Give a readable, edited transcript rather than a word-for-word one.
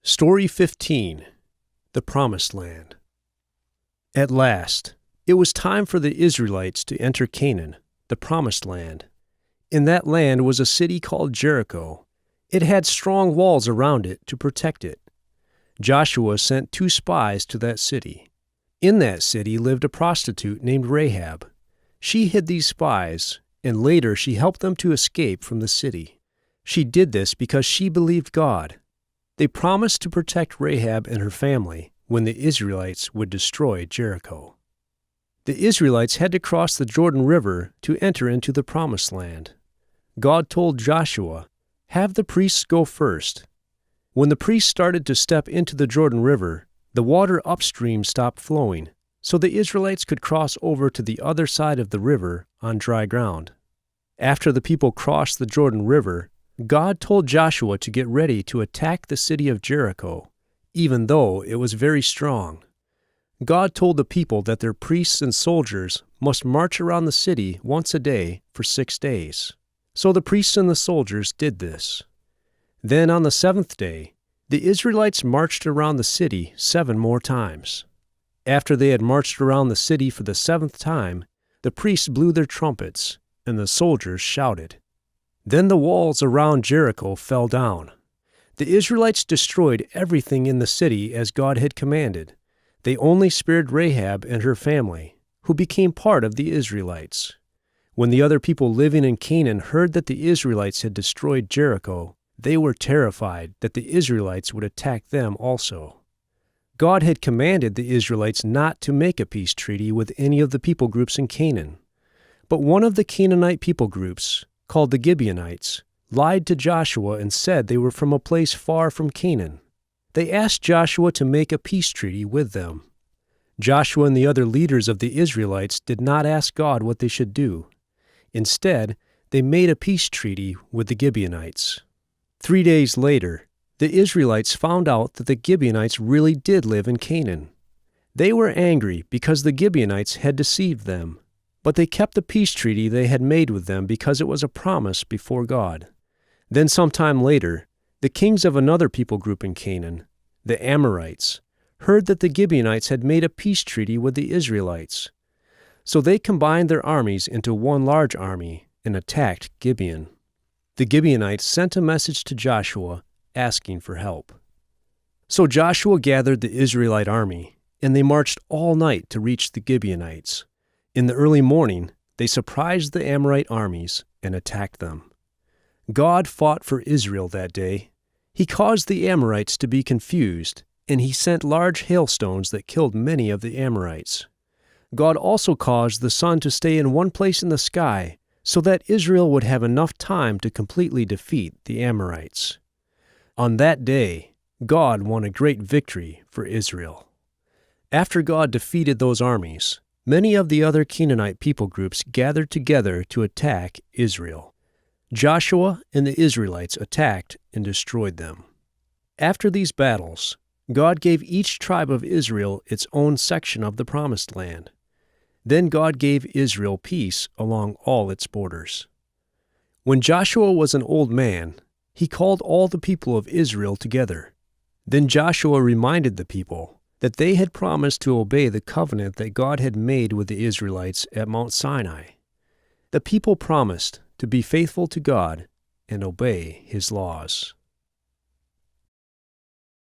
Story 15. The Promised Land. At last, it was time for the Israelites to enter Canaan, the Promised Land. In that land was a city called Jericho. It had strong walls around it to protect it. Joshua sent 2 spies to that city. In that city lived a prostitute named Rahab. She hid these spies, and later she helped them to escape from the city. She did this because she believed God. They promised to protect Rahab and her family when the Israelites would destroy Jericho. The Israelites had to cross the Jordan River to enter into the Promised Land. God told Joshua, "Have the priests go first." When the priests started to step into the Jordan River, the water upstream stopped flowing, so the Israelites could cross over to the other side of the river on dry ground. After the people crossed the Jordan River, God told Joshua to get ready to attack the city of Jericho, even though it was very strong. God told the people that their priests and soldiers must march around the city once a day for 6 days. So the priests and the soldiers did this. Then on the 7th day, the Israelites marched around the city 7 more times. After they had marched around the city for the 7th time, the priests blew their trumpets, and the soldiers shouted. Then the walls around Jericho fell down. The Israelites destroyed everything in the city as God had commanded. They only spared Rahab and her family, who became part of the Israelites. When the other people living in Canaan heard that the Israelites had destroyed Jericho, they were terrified that the Israelites would attack them also. God had commanded the Israelites not to make a peace treaty with any of the people groups in Canaan. But one of the Canaanite people groups, called the Gibeonites, lied to Joshua and said they were from a place far from Canaan. They asked Joshua to make a peace treaty with them. Joshua and the other leaders of the Israelites did not ask God what they should do. Instead, they made a peace treaty with the Gibeonites. 3 days later, the Israelites found out that the Gibeonites really did live in Canaan. They were angry because the Gibeonites had deceived them. But they kept the peace treaty they had made with them because it was a promise before God. Then sometime later, the kings of another people group in Canaan, the Amorites, heard that the Gibeonites had made a peace treaty with the Israelites. So they combined their armies into one large army and attacked Gibeon. The Gibeonites sent a message to Joshua asking for help. So Joshua gathered the Israelite army, and they marched all night to reach the Gibeonites. In the early morning, they surprised the Amorite armies and attacked them. God fought for Israel that day. He caused the Amorites to be confused, and he sent large hailstones that killed many of the Amorites. God also caused the sun to stay in one place in the sky so that Israel would have enough time to completely defeat the Amorites. On that day, God won a great victory for Israel. After God defeated those armies, many of the other Canaanite people groups gathered together to attack Israel. Joshua and the Israelites attacked and destroyed them. After these battles, God gave each tribe of Israel its own section of the Promised Land. Then God gave Israel peace along all its borders. When Joshua was an old man, he called all the people of Israel together. Then Joshua reminded the people that they had promised to obey the covenant that God had made with the Israelites at Mount Sinai. The people promised to be faithful to God and obey his laws.